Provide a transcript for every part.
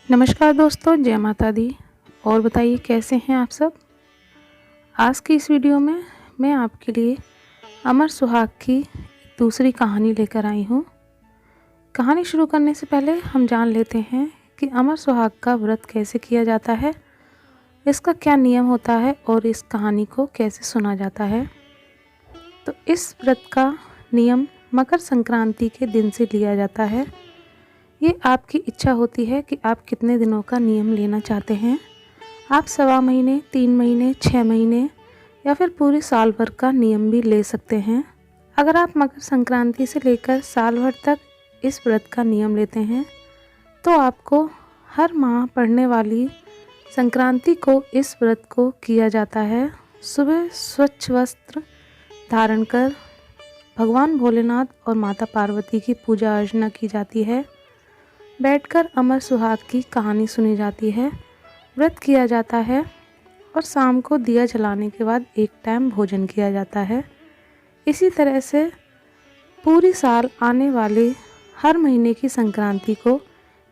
नमस्कार दोस्तों, जय माता दी। और बताइए कैसे हैं आप सब। आज की इस वीडियो में मैं आपके लिए अमर सुहाग की दूसरी कहानी लेकर आई हूँ। कहानी शुरू करने से पहले हम जान लेते हैं कि अमर सुहाग का व्रत कैसे किया जाता है, इसका क्या नियम होता है और इस कहानी को कैसे सुना जाता है। तो इस व्रत का नियम मकर संक्रांति के दिन से लिया जाता है। ये आपकी इच्छा होती है कि आप कितने दिनों का नियम लेना चाहते हैं। आप 1.25 महीने, 3 महीने, 6 महीने या फिर पूरे साल भर का नियम भी ले सकते हैं। अगर आप मकर संक्रांति से लेकर साल भर तक इस व्रत का नियम लेते हैं तो आपको हर माह पड़ने वाली संक्रांति को इस व्रत को किया जाता है। सुबह स्वच्छ वस्त्र धारण कर भगवान भोलेनाथ और माता पार्वती की पूजा अर्चना की जाती है। बैठकर अमर सुहाग की कहानी सुनी जाती है, व्रत किया जाता है और शाम को दिया जलाने के बाद एक टाइम भोजन किया जाता है। इसी तरह से पूरी साल आने वाले हर महीने की संक्रांति को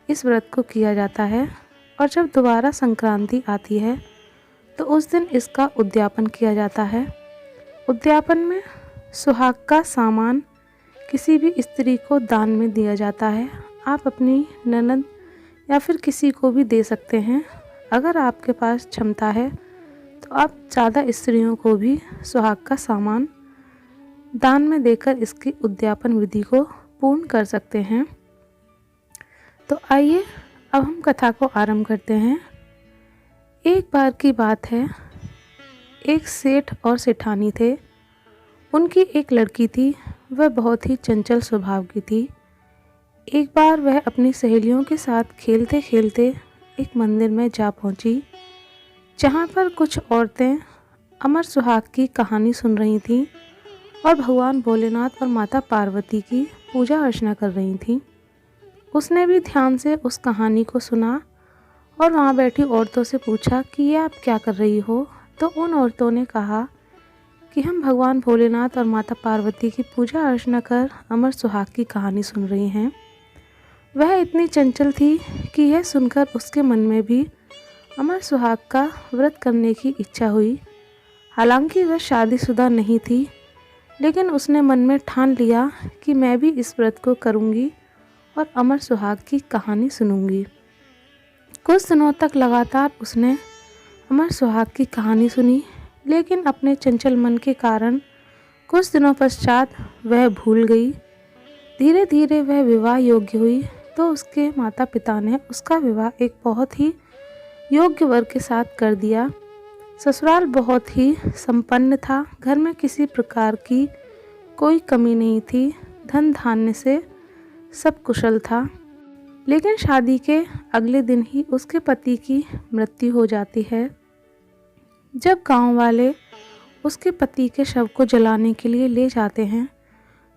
इस व्रत को किया जाता है और जब दोबारा संक्रांति आती है तो उस दिन इसका उद्यापन किया जाता है। उद्यापन में सुहाग का सामान किसी भी स्त्री को दान में दिया जाता है। आप अपनी ननद या फिर किसी को भी दे सकते हैं। अगर आपके पास क्षमता है तो आप ज़्यादा स्त्रियों को भी सुहाग का सामान दान में देकर इसकी उद्यापन विधि को पूर्ण कर सकते हैं। तो आइए अब हम कथा को आरंभ करते हैं। एक बार की बात है, एक सेठ और सेठानी थे। उनकी एक लड़की थी, वह बहुत ही चंचल स्वभाव की थी। एक बार वह अपनी सहेलियों के साथ खेलते खेलते एक मंदिर में जा पहुंची, जहां पर कुछ औरतें अमर सुहाग की कहानी सुन रही थीं और भगवान भोलेनाथ और माता पार्वती की पूजा अर्चना कर रही थीं। उसने भी ध्यान से उस कहानी को सुना और वहां बैठी औरतों से पूछा कि ये आप क्या कर रही हो। तो उन औरतों ने कहा कि हम भगवान भोलेनाथ और माता पार्वती की पूजा अर्चना कर अमर सुहाग की कहानी सुन रही हैं। वह इतनी चंचल थी कि यह सुनकर उसके मन में भी अमर सुहाग का व्रत करने की इच्छा हुई। हालांकि वह शादीशुदा नहीं थी, लेकिन उसने मन में ठान लिया कि मैं भी इस व्रत को करूंगी और अमर सुहाग की कहानी सुनूंगी। कुछ दिनों तक लगातार उसने अमर सुहाग की कहानी सुनी, लेकिन अपने चंचल मन के कारण कुछ दिनों पश्चात वह भूल गई। धीरे धीरे वह विवाह योग्य हुई तो उसके माता पिता ने उसका विवाह एक बहुत ही योग्य वर के साथ कर दिया। ससुराल बहुत ही संपन्न था, घर में किसी प्रकार की कोई कमी नहीं थी, धन धान्य से सब कुशल था। लेकिन शादी के अगले दिन ही उसके पति की मृत्यु हो जाती है। जब गांव वाले उसके पति के शव को जलाने के लिए ले जाते हैं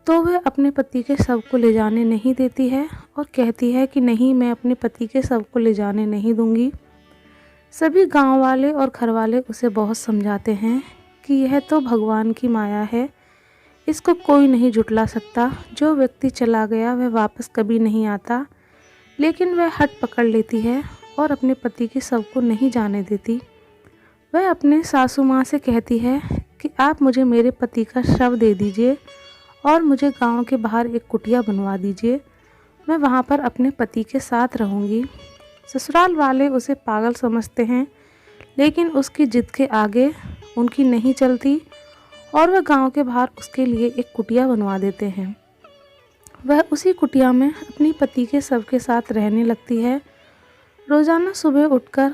तो वह अपने पति के शव को ले जाने नहीं देती है और कहती है कि नहीं, मैं अपने पति के शव को ले जाने नहीं दूंगी। सभी गांव वाले और घर वाले उसे बहुत समझाते हैं कि यह तो भगवान की माया है, इसको कोई नहीं जुटला सकता। जो व्यक्ति चला गया वह वापस कभी नहीं आता। लेकिन वह हट पकड़ लेती है और अपने पति के शव को नहीं जाने देती। वह अपने सासू माँ से कहती है कि आप मुझे मेरे पति का शव दे दीजिए और मुझे गांव के बाहर एक कुटिया बनवा दीजिए, मैं वहां पर अपने पति के साथ रहूंगी। ससुराल वाले उसे पागल समझते हैं, लेकिन उसकी जिद के आगे उनकी नहीं चलती और वह गांव के बाहर उसके लिए एक कुटिया बनवा देते हैं। वह उसी कुटिया में अपनी पति के शव के साथ रहने लगती है। रोज़ाना सुबह उठकर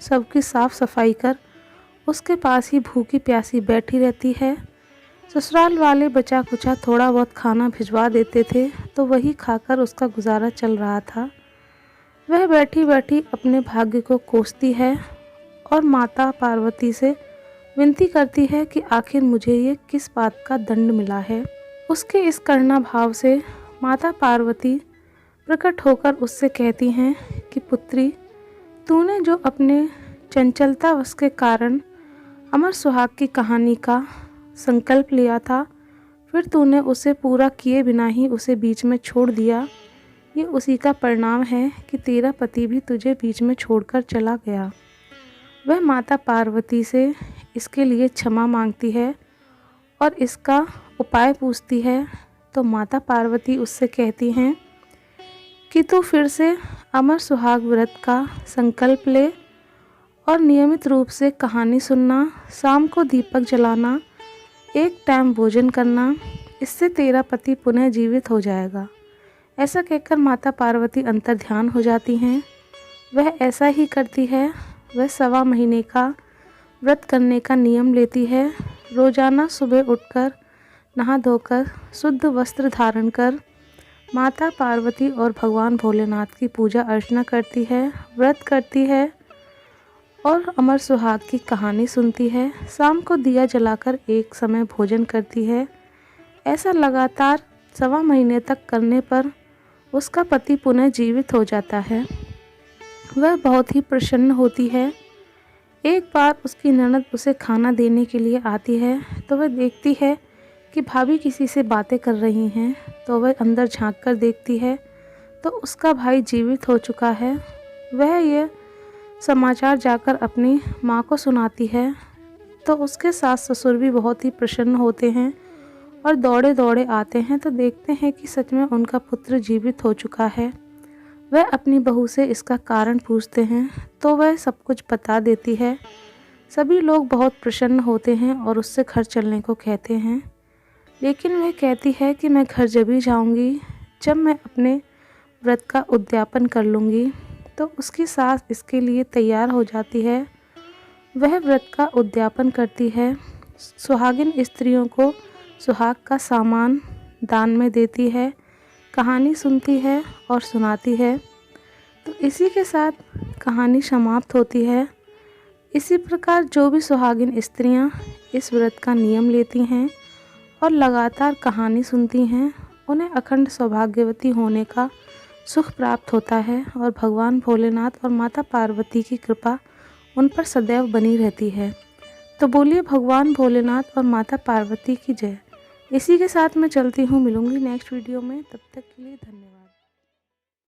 शव की साफ सफाई कर उसके पास ही भूखी प्यासी बैठी रहती है। ससुराल वाले बचा कुचा थोड़ा बहुत खाना भिजवा देते थे तो वही खाकर उसका गुजारा चल रहा था। वह बैठी बैठी अपने भाग्य को कोसती है और माता पार्वती से विनती करती है कि आखिर मुझे ये किस बात का दंड मिला है। उसके इस करुणा भाव से माता पार्वती प्रकट होकर उससे कहती हैं कि पुत्री, तूने जो अपने चंचलतावश के कारण अमर सुहाग की कहानी का संकल्प लिया था, फिर तूने उसे पूरा किए बिना ही उसे बीच में छोड़ दिया। ये उसी का परिणाम है कि तेरा पति भी तुझे बीच में छोड़कर चला गया। वह माता पार्वती से इसके लिए क्षमा मांगती है और इसका उपाय पूछती है। तो माता पार्वती उससे कहती हैं कि तू फिर से अमर सुहाग व्रत का संकल्प ले और नियमित रूप से कहानी सुनना, शाम को दीपक जलाना, एक टाइम भोजन करना, इससे तेरा पति पुनः जीवित हो जाएगा। ऐसा कहकर माता पार्वती अंतर्ध्यान हो जाती हैं। वह ऐसा ही करती है। वह 1.25 महीने का व्रत करने का नियम लेती है। रोजाना सुबह उठकर नहा धोकर शुद्ध वस्त्र धारण कर माता पार्वती और भगवान भोलेनाथ की पूजा अर्चना करती है, व्रत करती है और अमर सुहाग की कहानी सुनती है। शाम को दिया जलाकर एक समय भोजन करती है। ऐसा लगातार 1.25 महीने तक करने पर उसका पति पुनः जीवित हो जाता है। वह बहुत ही प्रसन्न होती है। एक बार उसकी ननद उसे खाना देने के लिए आती है तो वह देखती है कि भाभी किसी से बातें कर रही हैं। तो वह अंदर झांक कर देखती है तो उसका भाई जीवित हो चुका है। वह यह समाचार जाकर अपनी माँ को सुनाती है तो उसके सास ससुर भी बहुत ही प्रसन्न होते हैं और दौड़े दौड़े आते हैं तो देखते हैं कि सच में उनका पुत्र जीवित हो चुका है। वह अपनी बहू से इसका कारण पूछते हैं तो वह सब कुछ बता देती है। सभी लोग बहुत प्रसन्न होते हैं और उससे घर चलने को कहते हैं, लेकिन वह कहती है कि मैं घर जब ही जाऊंगी जब मैं अपने व्रत का उद्यापन कर लूँगी। तो उसकी सास इसके लिए तैयार हो जाती है। वह व्रत का उद्यापन करती है, सुहागिन स्त्रियों को सुहाग का सामान दान में देती है, कहानी सुनती है और सुनाती है। तो इसी के साथ कहानी समाप्त होती है। इसी प्रकार जो भी सुहागिन स्त्रियां इस व्रत का नियम लेती हैं और लगातार कहानी सुनती हैं, उन्हें अखंड सौभाग्यवती होने का सुख प्राप्त होता है और भगवान भोलेनाथ और माता पार्वती की कृपा उन पर सदैव बनी रहती है। तो बोलिए भगवान भोलेनाथ और माता पार्वती की जय। इसी के साथ मैं चलती हूँ, मिलूँगी नेक्स्ट वीडियो में। तब तक के लिए धन्यवाद।